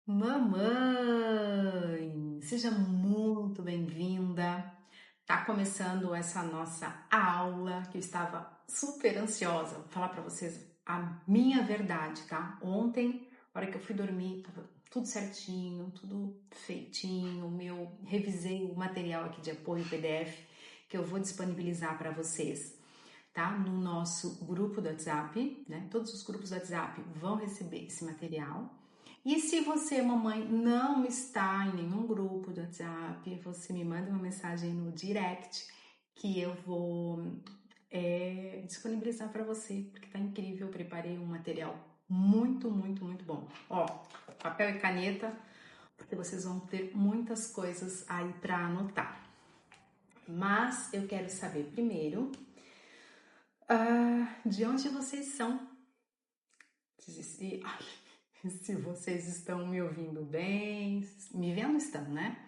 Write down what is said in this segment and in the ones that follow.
Mamãe, seja muito bem-vinda. Tá começando essa nossa aula que eu estava super ansiosa. Vou falar para vocês a minha verdade, tá? Ontem, na hora que eu fui dormir, tava tudo certinho, tudo feitinho. Revisei o material aqui de apoio PDF que eu vou disponibilizar para vocês, tá? No nosso grupo do WhatsApp, né? Todos os grupos do WhatsApp vão receber esse material. E se você, mamãe, não está em nenhum grupo do WhatsApp, você me manda uma mensagem no direct que eu vou disponibilizar para você, porque tá incrível. Eu preparei um material muito, muito, muito bom. Ó, papel e caneta, porque vocês vão ter muitas coisas aí para anotar. Mas eu quero saber primeiro de onde vocês são. Se vocês estão me ouvindo bem, me vendo estão, né?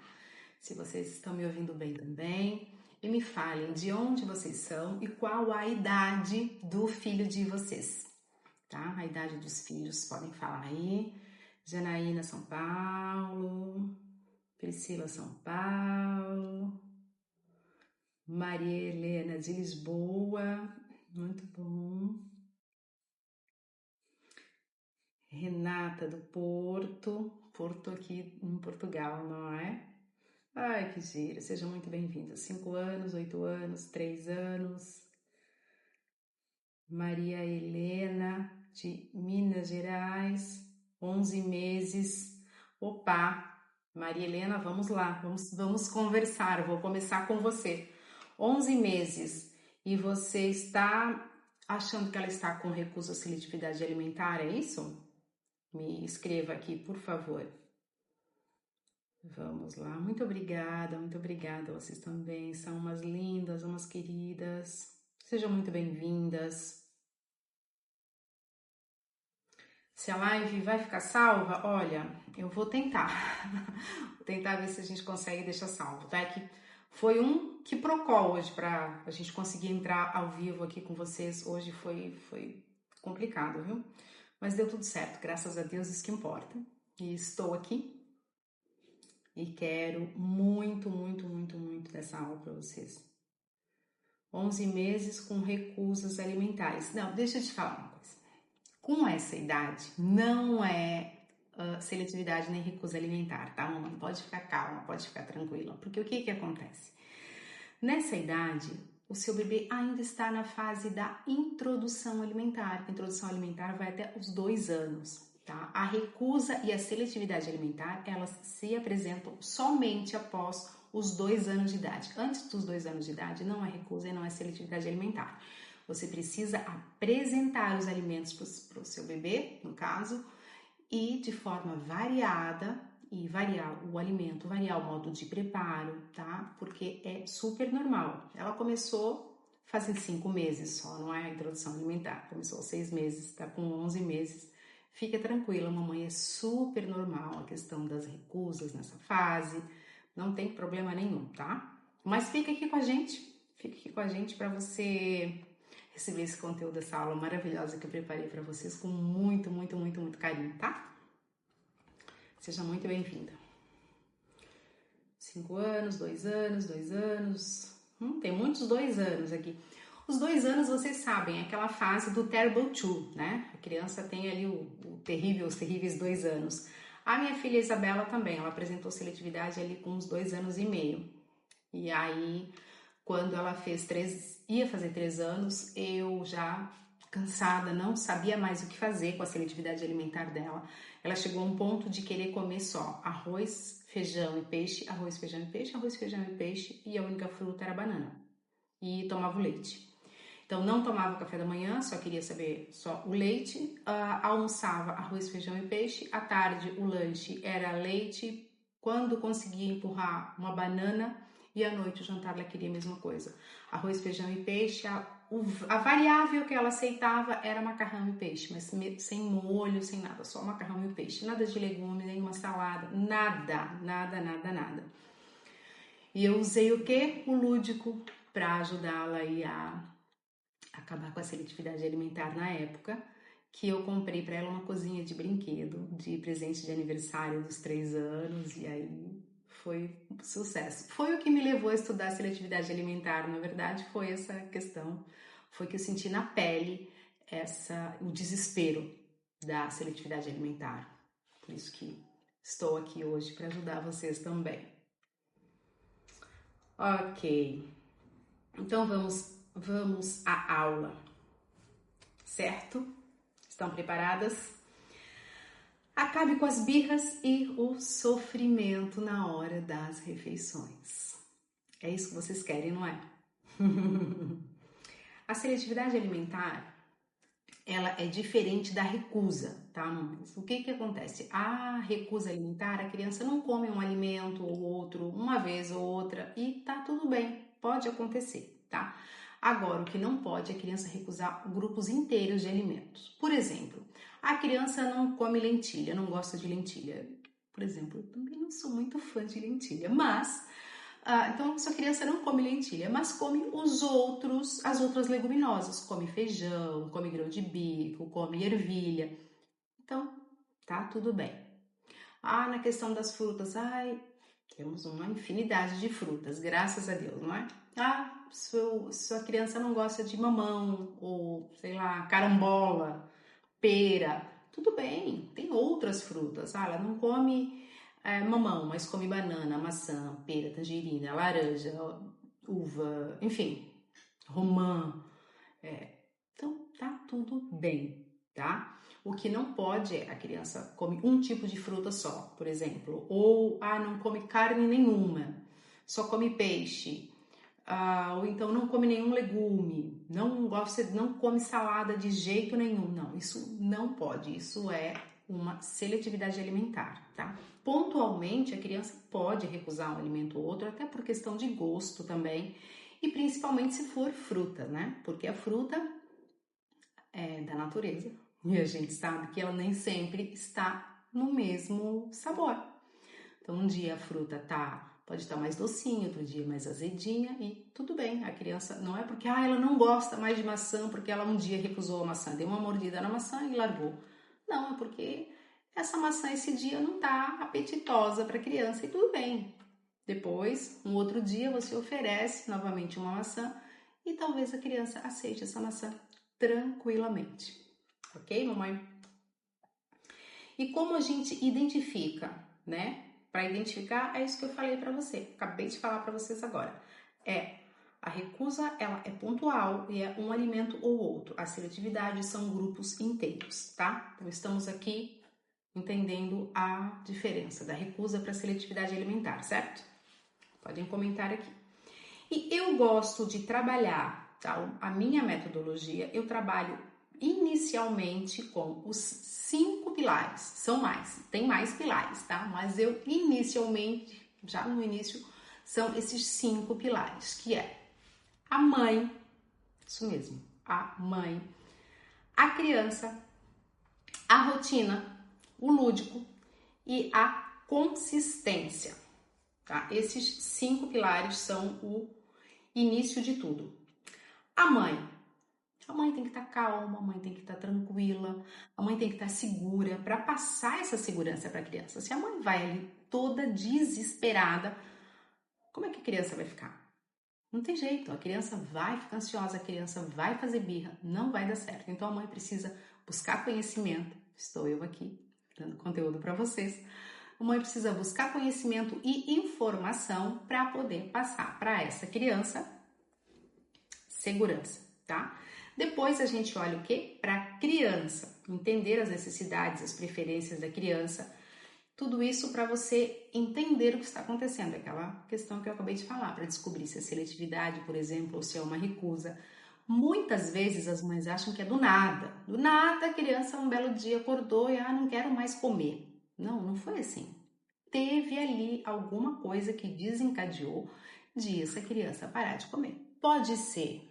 Se vocês estão me ouvindo bem também, e me falem de onde vocês são e qual a idade do filho de vocês, tá? A idade dos filhos, podem falar aí. Janaína, São Paulo. Priscila, São Paulo. Maria Helena de Lisboa, muito bom. Renata do Porto aqui em Portugal, não é? Ai, que giro, seja muito bem-vinda. 5 anos, 8 anos, 3 anos. Maria Helena de Minas Gerais, 11 meses. Opa, Maria Helena, vamos lá, vamos conversar. Eu vou começar com você. 11 meses e você está achando que ela está com recuso à seletividade alimentar, é isso? Me escreva aqui, por favor. Vamos lá. Muito obrigada. Vocês também são umas lindas, umas queridas. Sejam muito bem-vindas. Se a live vai ficar salva, olha, eu vou tentar. Vou tentar ver se a gente consegue deixar salvo, tá? Que foi um quiprocó hoje para a gente conseguir entrar ao vivo aqui com vocês. Hoje foi complicado, viu? Mas deu tudo certo, graças a Deus, isso que importa. E estou aqui e quero muito dessa aula para vocês. 11 meses com recusas alimentares. Não, deixa eu te falar uma coisa. Com essa idade, não é seletividade nem recusa alimentar, tá, mamãe? Pode ficar calma, pode ficar tranquila. Porque o que acontece? Nessa idade, o seu bebê ainda está na fase da introdução alimentar. A introdução alimentar vai até os 2 anos. Tá? A recusa e a seletividade alimentar, elas se apresentam somente após os 2 anos de idade. Antes dos 2 anos de idade, não é recusa e não é seletividade alimentar. Você precisa apresentar os alimentos para o seu bebê, no caso, e de forma variada, e variar o alimento, variar o modo de preparo, tá? Porque é super normal. Ela começou fazem 5 meses só, não é a introdução alimentar. Começou aos 6 meses, tá com 11 meses. Fica tranquila, mamãe, é super normal a questão das recusas nessa fase. Não tem problema nenhum, tá? Mas fica aqui com a gente para você receber esse conteúdo dessa aula maravilhosa que eu preparei para vocês com muito carinho, tá? Seja muito bem-vinda. 5 anos, 2 anos, 2 anos. Tem muitos 2 anos aqui. Os 2 anos, vocês sabem, é aquela fase do terrible two, né? A criança tem ali os terríveis 2 anos. A minha filha Isabela também, ela apresentou seletividade ali com uns 2 anos e meio. E aí, quando ela ia fazer 3 anos, eu já cansada, não sabia mais o que fazer com a seletividade alimentar dela. Ela chegou a um ponto de querer comer só arroz, feijão e peixe, arroz, feijão e peixe, arroz, feijão e peixe, e a única fruta era a banana. E tomava o leite. Então não tomava café da manhã, só queria saber só o leite, almoçava arroz, feijão e peixe, à tarde o lanche era leite, quando conseguia empurrar uma banana, e à noite o jantar ela queria a mesma coisa. Arroz, feijão e peixe, a variável que ela aceitava era macarrão e peixe, mas sem molho, sem nada, só macarrão e peixe, nada de legume, nenhuma salada, nada. E eu usei o quê? O lúdico para ajudá-la aí a acabar com a seletividade alimentar na época. que eu comprei para ela uma cozinha de brinquedo, de presente de aniversário dos 3 anos, e aí foi um sucesso. Foi o que me levou a estudar seletividade alimentar, na verdade, foi essa questão, foi que eu senti na pele o desespero da seletividade alimentar. Por isso que estou aqui hoje para ajudar vocês também. Ok, então vamos à aula, certo? Estão preparadas? Acabe com as birras e o sofrimento na hora das refeições. É isso que vocês querem, não é? A seletividade alimentar, ela é diferente da recusa, tá, mamães? O que acontece? A recusa alimentar, a criança não come um alimento ou outro uma vez ou outra e tá tudo bem, pode acontecer, tá? Agora, o que não pode é a criança recusar grupos inteiros de alimentos. Por exemplo, a criança não come lentilha, não gosta de lentilha. Por exemplo, eu também não sou muito fã de lentilha, mas... então, sua criança não come lentilha, mas come as outras leguminosas. Come feijão, come grão de bico, come ervilha. Então, tá tudo bem. Na questão das frutas, temos uma infinidade de frutas, graças a Deus, não é? Sua criança não gosta de mamão, ou sei lá, carambola, pera, tudo bem, tem outras frutas. Ela não come mamão, mas come banana, maçã, pera, tangerina, laranja, uva, enfim, romã. Então tá tudo bem, tá? O que não pode é a criança come um tipo de fruta só, por exemplo, ou não come carne nenhuma, só come peixe. Ou então não come nenhum legume, não come salada de jeito nenhum. Não, isso não pode, isso é uma seletividade alimentar, tá? Pontualmente, a criança pode recusar um alimento ou outro, até por questão de gosto também, e principalmente se for fruta, né? Porque a fruta é da natureza e a gente sabe que ela nem sempre está no mesmo sabor. Então, um dia a fruta pode estar mais docinha, outro dia mais azedinha e tudo bem. A criança não é porque ela não gosta mais de maçã porque ela um dia recusou a maçã, deu uma mordida na maçã e largou. Não, é porque essa maçã esse dia não está apetitosa para a criança e tudo bem. Depois, um outro dia você oferece novamente uma maçã e talvez a criança aceite essa maçã tranquilamente. Ok, mamãe? E como a gente identifica, né? Para identificar, é isso que eu falei para você, acabei de falar para vocês agora. A recusa, ela é pontual e é um alimento ou outro. A seletividade são grupos inteiros, tá? Então, estamos aqui entendendo a diferença da recusa para a seletividade alimentar, certo? Podem comentar aqui. E eu gosto de trabalhar, tá? A minha metodologia, eu trabalho inicialmente com os 5 pilares, são mais, tem mais pilares, tá? Mas eu inicialmente, já no início, são esses 5 pilares, que é a mãe, isso mesmo, a mãe, a criança, a rotina, o lúdico e a consistência, tá? Esses 5 pilares são o início de tudo. A mãe tem que estar calma, a mãe tem que estar tranquila, a mãe tem que estar segura para passar essa segurança para a criança. Se a mãe vai ali toda desesperada, como é que a criança vai ficar? Não tem jeito, a criança vai ficar ansiosa, a criança vai fazer birra, não vai dar certo. Então a mãe precisa buscar conhecimento, estou eu aqui dando conteúdo para vocês. A mãe precisa buscar conhecimento e informação para poder passar para essa criança segurança, tá? Depois a gente olha o quê? Para a criança, entender as necessidades, as preferências da criança, tudo isso para você entender o que está acontecendo, aquela questão que eu acabei de falar, para descobrir se é seletividade, por exemplo, ou se é uma recusa. Muitas vezes as mães acham que é do nada a criança um belo dia acordou e não quero mais comer. Não foi assim. Teve ali alguma coisa que desencadeou de essa criança parar de comer. Pode ser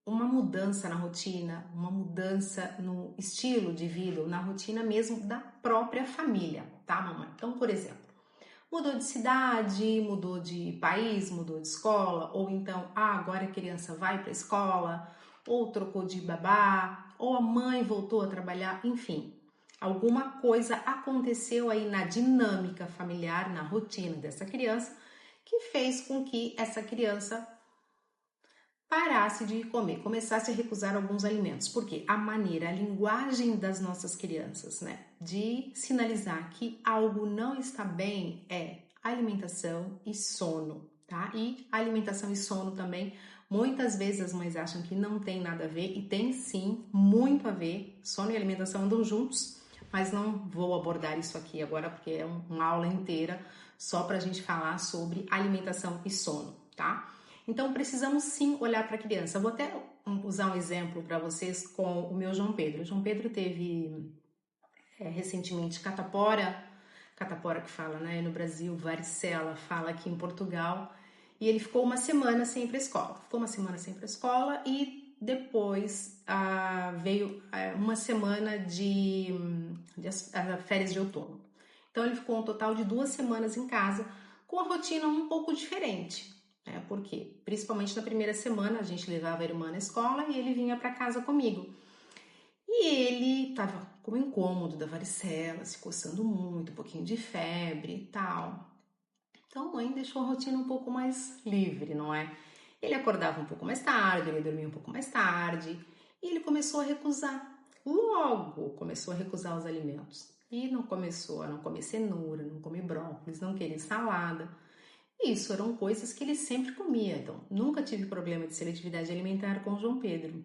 uma mudança na rotina, uma mudança no estilo de vida, ou na rotina mesmo da própria família, tá, mamãe? Então, por exemplo, mudou de cidade, mudou de país, mudou de escola, ou então, agora a criança vai para a escola, ou trocou de babá, ou a mãe voltou a trabalhar, enfim. Alguma coisa aconteceu aí na dinâmica familiar, na rotina dessa criança, que fez com que essa criança parasse de comer, começasse a recusar alguns alimentos. Porque a maneira, a linguagem das nossas crianças, né, de sinalizar que algo não está bem é alimentação e sono, tá? E alimentação e sono também, muitas vezes as mães acham que não tem nada a ver e tem sim muito a ver. Sono e alimentação andam juntos, mas não vou abordar isso aqui agora porque é uma aula inteira só para a gente falar sobre alimentação e sono, tá? Então, precisamos sim olhar para a criança. Vou até usar um exemplo para vocês com o meu João Pedro. O João Pedro teve recentemente catapora que fala, né, no Brasil, varicela fala aqui em Portugal, e ele ficou uma semana sem ir para a escola. Ficou uma semana sem ir para a escola e depois veio uma semana de férias de outono. Então, ele ficou um total de 2 semanas em casa com a rotina um pouco diferente. Por quê? Principalmente na primeira semana, a gente levava a irmã na escola e ele vinha para casa comigo. E ele estava com incômodo da varicela, se coçando muito, um pouquinho de febre e tal. Então a mãe deixou a rotina um pouco mais livre, não é? Ele acordava um pouco mais tarde, ele dormia um pouco mais tarde e ele começou a recusar. Logo começou a recusar os alimentos. E não começou a não comer cenoura, não comer brócolis, não querer salada. Isso eram coisas que ele sempre comia, então nunca tive problema de seletividade alimentar com o João Pedro.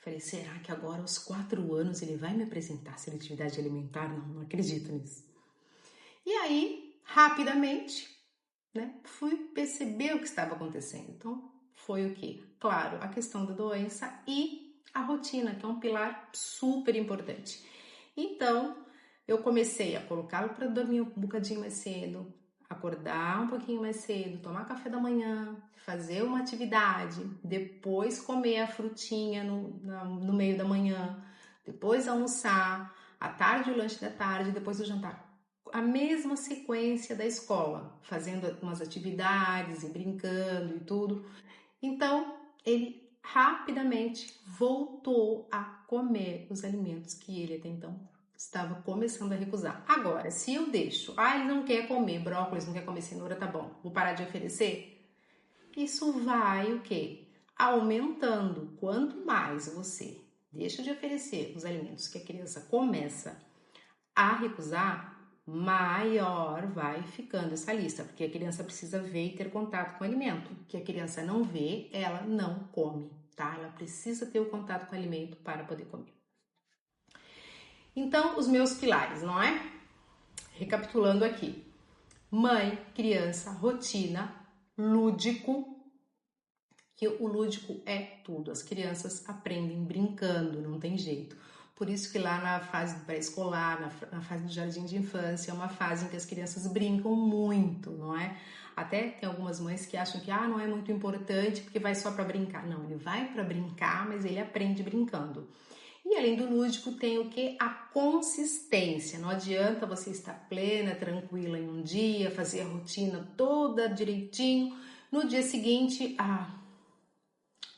Falei, será que agora aos 4 anos ele vai me apresentar seletividade alimentar? Não acredito nisso. E aí, rapidamente, né, fui perceber o que estava acontecendo. Então, foi o quê? Claro, a questão da doença e a rotina, que é um pilar super importante. Então, eu comecei a colocá-lo para dormir um bocadinho mais cedo, acordar um pouquinho mais cedo, tomar café da manhã, fazer uma atividade, depois comer a frutinha no meio da manhã, depois almoçar, à tarde o lanche da tarde, depois o jantar. A mesma sequência da escola, fazendo umas atividades e brincando e tudo. Então, ele rapidamente voltou a comer os alimentos que ele até então estava começando a recusar. Agora, se eu deixo, ele não quer comer brócolis, não quer comer cenoura, tá bom, vou parar de oferecer? Isso vai o quê? Aumentando. Quanto mais você deixa de oferecer os alimentos que a criança começa a recusar, maior vai ficando essa lista, porque a criança precisa ver e ter contato com o alimento. O que a criança não vê, ela não come, tá? Ela precisa ter o contato com o alimento para poder comer. Então, os meus pilares, não é? Recapitulando aqui. Mãe, criança, rotina, lúdico, que o lúdico é tudo. As crianças aprendem brincando, não tem jeito. Por isso que lá na fase do pré-escolar, na fase do jardim de infância, é uma fase em que as crianças brincam muito, não é? Até tem algumas mães que acham que não é muito importante porque vai só para brincar. Não, ele vai para brincar, mas ele aprende brincando. E além do lúdico, tem o que? A consistência. Não adianta você estar plena, tranquila em um dia, fazer a rotina toda direitinho. No dia seguinte,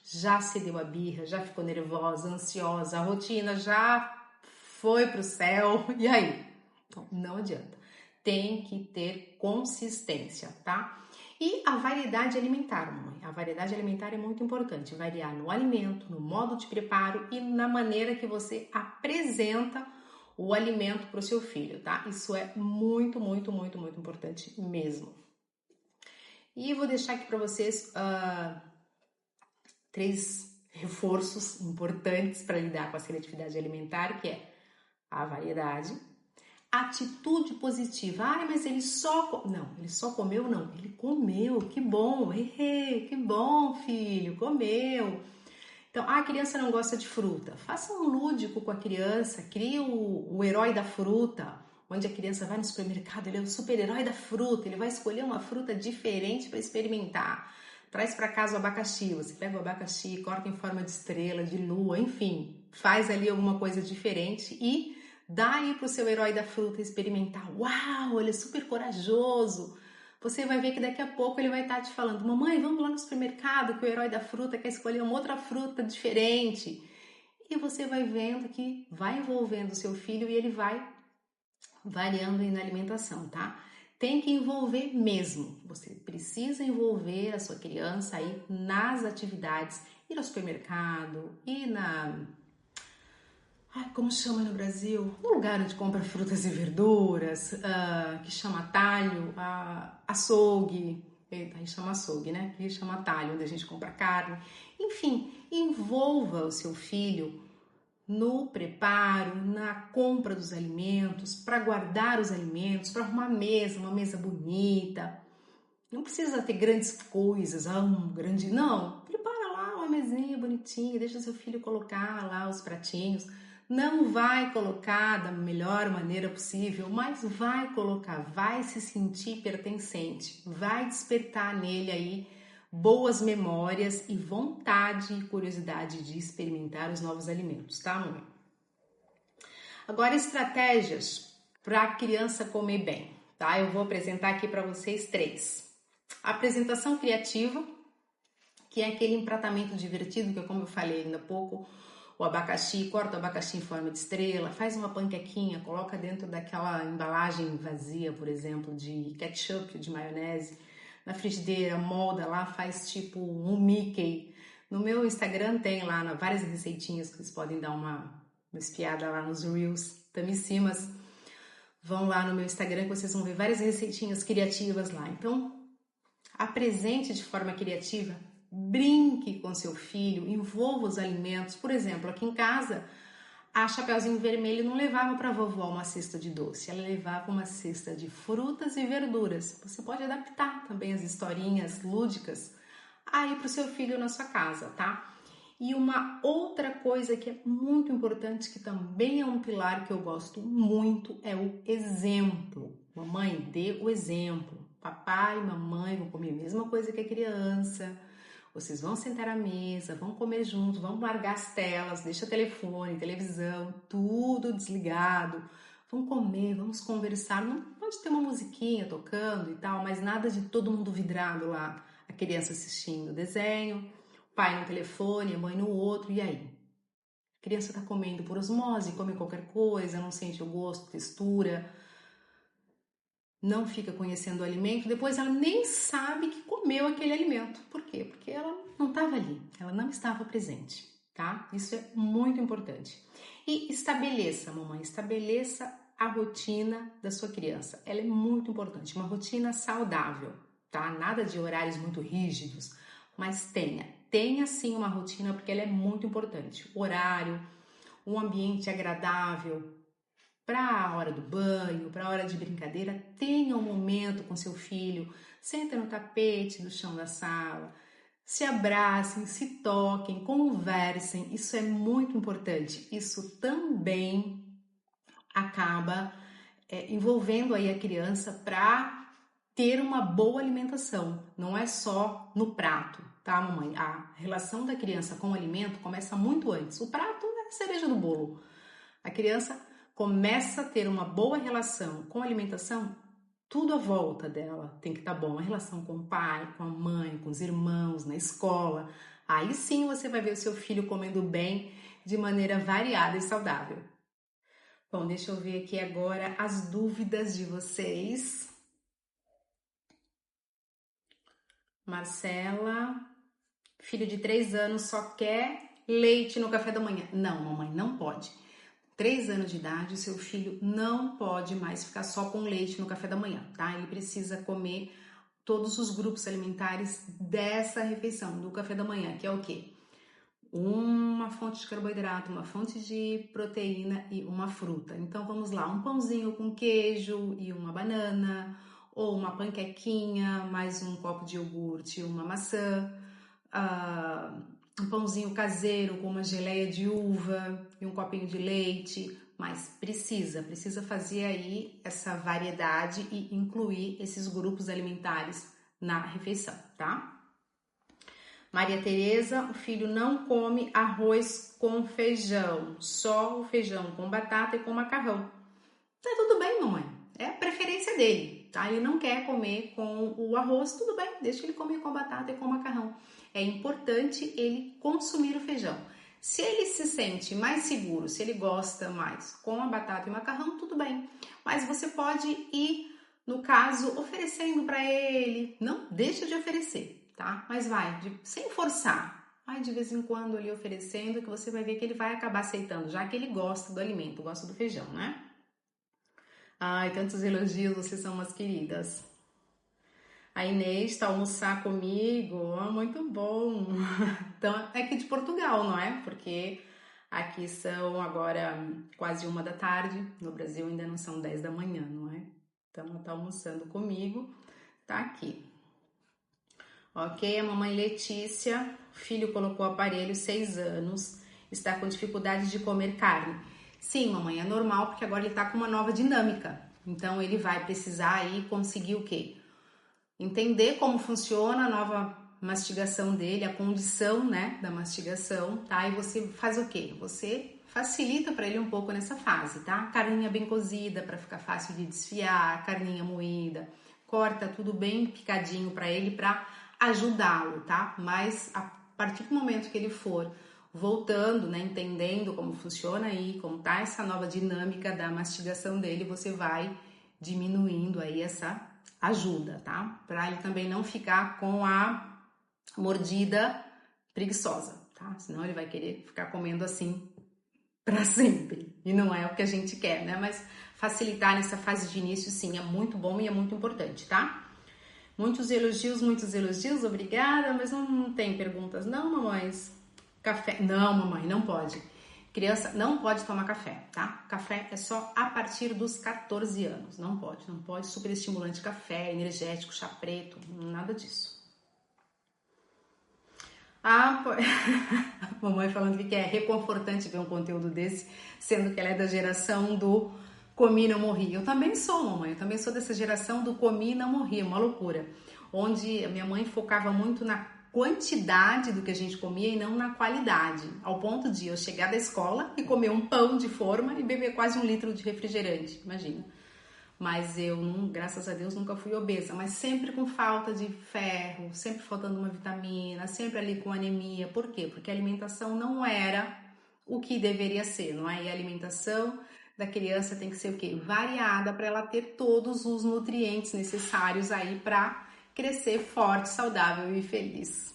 já se deu a birra, já ficou nervosa, ansiosa, a rotina já foi pro céu. E aí? Então, não adianta. Tem que ter consistência, tá? E a variedade alimentar, mamãe. A variedade alimentar é muito importante. Variar no alimento, no modo de preparo e na maneira que você apresenta o alimento para o seu filho, tá? Isso é muito, muito, muito, muito importante mesmo. E vou deixar aqui para vocês 3 reforços importantes para lidar com a seletividade alimentar, que é a variedade, atitude positiva. Mas ele só... Não, ele só comeu? Não, ele comeu, que bom, que bom, filho, comeu. Então, a criança não gosta de fruta. Faça um lúdico com a criança, crie o herói da fruta, onde a criança vai no supermercado, ele é o super-herói da fruta, ele vai escolher uma fruta diferente para experimentar. Traz para casa o abacaxi, você pega o abacaxi, corta em forma de estrela, de lua, enfim, faz ali alguma coisa diferente e dá aí pro seu herói da fruta experimentar. Uau, ele é super corajoso. Você vai ver que daqui a pouco ele vai estar te falando: mamãe, vamos lá no supermercado que o herói da fruta quer escolher uma outra fruta diferente. e você vai vendo que vai envolvendo o seu filho e ele vai variando aí na alimentação, tá? Tem que envolver mesmo. Você precisa envolver a sua criança aí nas atividades, ir ao supermercado, ir como chama no Brasil? No lugar onde compra frutas e verduras, que chama talho, açougue, aí chama açougue, né? Que chama talho, onde a gente compra carne. Enfim, envolva o seu filho no preparo, na compra dos alimentos, para guardar os alimentos, para arrumar uma mesa bonita. Não precisa ter grandes coisas, não. Prepara lá uma mesinha bonitinha, deixa o seu filho colocar lá os pratinhos. Não vai colocar da melhor maneira possível, mas vai colocar, vai se sentir pertencente, vai despertar nele aí boas memórias e vontade e curiosidade de experimentar os novos alimentos, tá, mãe? Agora, estratégias para a criança comer bem, tá? Eu vou apresentar aqui para vocês 3. A apresentação criativa, que é aquele empratamento divertido, que é como eu falei ainda há pouco, o abacaxi, corta o abacaxi em forma de estrela, faz uma panquequinha, coloca dentro daquela embalagem vazia, por exemplo, de ketchup, de maionese, na frigideira, molda lá, faz tipo um Mickey. No meu Instagram tem lá várias receitinhas que vocês podem dar uma espiada lá nos Reels, tamissimas. Vão lá no meu Instagram que vocês vão ver várias receitinhas criativas lá. Então, apresente de forma criativa, brinque com seu filho, envolva os alimentos. Por exemplo, aqui em casa, a Chapeuzinho Vermelho não levava para a vovó uma cesta de doce, ela levava uma cesta de frutas e verduras. Você pode adaptar também as historinhas lúdicas aí para o seu filho na sua casa, tá? E uma outra coisa que é muito importante, que também é um pilar que eu gosto muito, é o exemplo. Mamãe, dê o exemplo. Papai e mamãe vão comer a mesma coisa que a criança. Vocês vão sentar à mesa, vão comer juntos, vão largar as telas, deixa telefone, televisão, tudo desligado. Vão comer, vamos conversar. Não pode ter uma musiquinha tocando e tal, mas nada de todo mundo vidrado lá. A criança assistindo desenho, pai no telefone, a mãe no outro, e aí? A criança está comendo por osmose, come qualquer coisa, não sente o gosto, textura, não fica conhecendo o alimento, depois ela nem sabe que comeu aquele alimento. Por quê? Porque ela não estava ali, ela não estava presente, tá? Isso é muito importante. E estabeleça, mamãe, estabeleça a rotina da sua criança. Ela é muito importante, uma rotina saudável, tá? Nada de horários muito rígidos, mas tenha sim uma rotina, porque ela é muito importante. O horário, um ambiente agradável, para a hora do banho, para a hora de brincadeira, tenha um momento com seu filho, senta no tapete do chão da sala, se abracem, se toquem, conversem, isso é muito importante. Isso também acaba envolvendo aí a criança para ter uma boa alimentação, não é só no prato, tá, mamãe? A relação da criança com o alimento começa muito antes. O prato é a cereja do bolo. A criança começa a ter uma boa relação com a alimentação, tudo à volta dela tem que estar bom. A relação com o pai, com a mãe, com os irmãos, na escola. Aí sim você vai ver o seu filho comendo bem de maneira variada e saudável. Bom, deixa eu ver aqui agora as dúvidas de vocês. Marcela, filho de 3 anos só quer leite no café da manhã. Não, mamãe, não pode. 3 anos de idade, o seu filho não pode mais ficar só com leite no café da manhã, tá? Ele precisa comer todos os grupos alimentares dessa refeição, do café da manhã, que é o quê? Uma fonte de carboidrato, uma fonte de proteína e uma fruta. Então vamos lá, um pãozinho com queijo e uma banana, ou uma panquequinha, mais um copo de iogurte e uma maçã, um pãozinho caseiro com uma geleia de uva e um copinho de leite, mas precisa fazer aí essa variedade e incluir esses grupos alimentares na refeição, tá? Maria Tereza, o filho não come arroz com feijão, só o feijão com batata e com macarrão. Tá tudo bem, mamãe, é a preferência dele, tá? Ele não quer comer com o arroz, tudo bem, deixa ele comer com batata e com macarrão. É importante ele consumir o feijão. Se ele se sente mais seguro, se ele gosta mais com a batata e macarrão, tudo bem. Mas você pode ir, no caso, oferecendo para ele. Não deixa de oferecer, tá? Mas vai, sem forçar. Vai de vez em quando ali oferecendo, que você vai ver que ele vai acabar aceitando, já que ele gosta do alimento, gosta do feijão, né? Ai, tantos elogios, vocês são umas queridas. A Inês está almoçar comigo, muito bom. Então, é aqui de Portugal, não é? Porque aqui são agora quase 1 da tarde, no Brasil ainda não são 10 da manhã, não é? Então, ela tá almoçando comigo, tá aqui. Ok, a mamãe Letícia, filho colocou o aparelho, 6 anos, está com dificuldade de comer carne. Sim, mamãe, é normal, porque agora ele tá com uma nova dinâmica. Então, ele vai precisar aí conseguir o quê? Entender como funciona a nova mastigação dele, a condição, né, da mastigação, tá? E você faz o quê? Você facilita para ele um pouco nessa fase, tá? Carninha bem cozida para ficar fácil de desfiar, carninha moída, corta tudo bem picadinho para ele para ajudá-lo, tá? Mas a partir do momento que ele for voltando, né, entendendo como funciona aí, como tá essa nova dinâmica da mastigação dele, você vai diminuindo aí essa ajuda, tá? Para ele também não ficar com a mordida preguiçosa, tá? Senão ele vai querer ficar comendo assim para sempre. E não é o que a gente quer, né? Mas facilitar nessa fase de início, sim, é muito bom e é muito importante, tá? Muitos elogios, obrigada, mas não tem perguntas, não, mamães? Café? Não, mamãe, não pode. Criança não pode tomar café, tá? Café é só a partir dos 14 anos. Não pode superestimulante café, energético, chá preto, nada disso. Mamãe falando que é reconfortante ver um conteúdo desse, sendo que ela é da geração do comi e não morri. Eu também sou, mamãe, eu também sou dessa geração do comi e não morri, uma loucura. Onde a minha mãe focava muito na quantidade do que a gente comia e não na qualidade, ao ponto de eu chegar da escola e comer um pão de forma e beber quase 1 litro de refrigerante, imagina. Mas eu, graças a Deus, nunca fui obesa, mas sempre com falta de ferro, sempre faltando uma vitamina, sempre ali com anemia. Por quê? Porque a alimentação não era o que deveria ser, não é? E a alimentação da criança tem que ser o quê? Variada para ela ter todos os nutrientes necessários aí para crescer forte, saudável e feliz.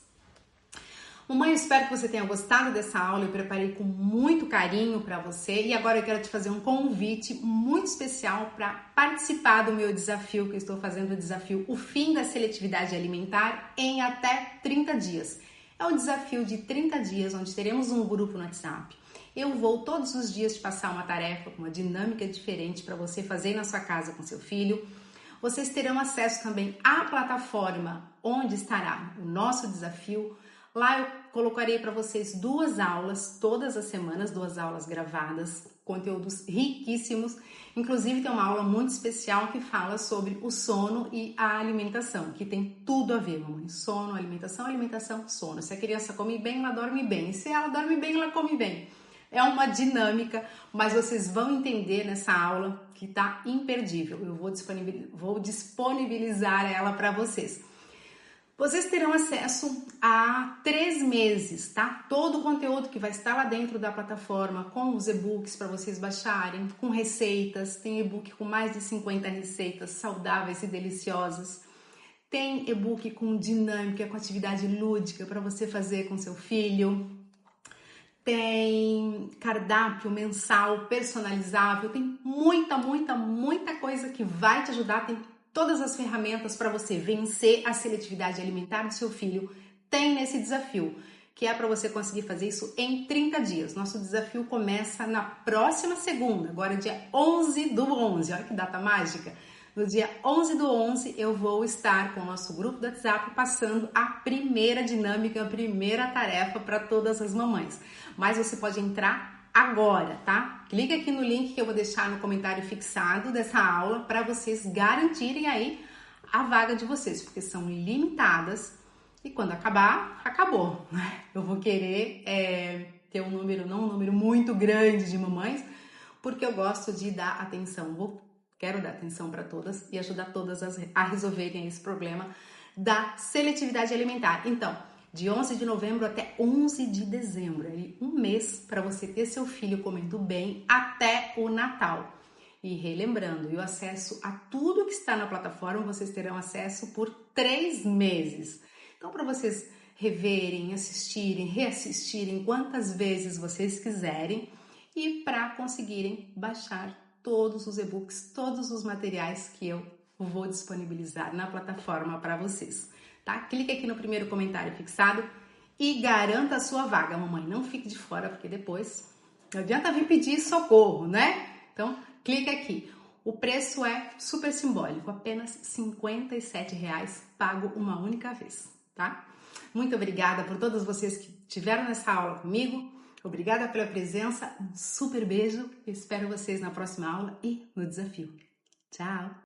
Mamãe, eu espero que você tenha gostado dessa aula, eu preparei com muito carinho para você e agora eu quero te fazer um convite muito especial para participar do meu desafio, que eu estou fazendo o desafio O Fim da Seletividade Alimentar em até 30 dias. É um desafio de 30 dias, onde teremos um grupo no WhatsApp. Eu vou todos os dias te passar uma tarefa, uma dinâmica diferente para você fazer na sua casa com seu filho. Vocês terão acesso também à plataforma onde estará o nosso desafio. Lá eu colocarei para vocês 2 aulas todas as semanas, 2 aulas gravadas, conteúdos riquíssimos. Inclusive tem uma aula muito especial que fala sobre o sono e a alimentação, que tem tudo a ver, mamãe. Sono, alimentação, sono. Se a criança come bem, ela dorme bem. E se ela dorme bem, ela come bem. É uma dinâmica, mas vocês vão entender nessa aula que tá imperdível. Eu vou disponibilizar ela para vocês. Vocês terão acesso a 3 meses, tá? Todo o conteúdo que vai estar lá dentro da plataforma, com os e-books para vocês baixarem, com receitas. Tem e-book com mais de 50 receitas saudáveis e deliciosas. Tem e-book com dinâmica, com atividade lúdica para você fazer com seu filho. Tem cardápio mensal personalizável, tem muita coisa que vai te ajudar, tem todas as ferramentas para você vencer a seletividade alimentar do seu filho, tem nesse desafio, que é para você conseguir fazer isso em 30 dias. Nosso desafio começa na próxima segunda, agora dia 11/11, olha que data mágica. No dia 11/11 eu vou estar com o nosso grupo do WhatsApp passando a primeira dinâmica, a primeira tarefa para todas as mamães. Mas você pode entrar agora, tá? Clica aqui no link que eu vou deixar no comentário fixado dessa aula para vocês garantirem aí a vaga de vocês, porque são limitadas e quando acabar, acabou. Eu vou querer ter um número muito grande de mamães, porque eu gosto de dar atenção, quero dar atenção para todas e ajudar todas a resolverem esse problema da seletividade alimentar. Então, de 11 de novembro até 11 de dezembro. Aí um mês para você ter seu filho comendo bem até o Natal. E relembrando, o acesso a tudo que está na plataforma, vocês terão acesso por 3 meses. Então, para vocês reverem, assistirem, reassistirem quantas vezes vocês quiserem e para conseguirem baixar todos os e-books, todos os materiais que eu vou disponibilizar na plataforma para vocês, tá? Clique aqui no primeiro comentário fixado e garanta a sua vaga, mamãe. Não fique de fora, porque depois não adianta vir pedir socorro, né? Então, clique aqui. O preço é super simbólico, apenas R$ 57,00, pago uma única vez, tá? Muito obrigada por todos vocês que estiveram nessa aula comigo. Obrigada pela presença, um super beijo. Espero vocês na próxima aula e no desafio. Tchau!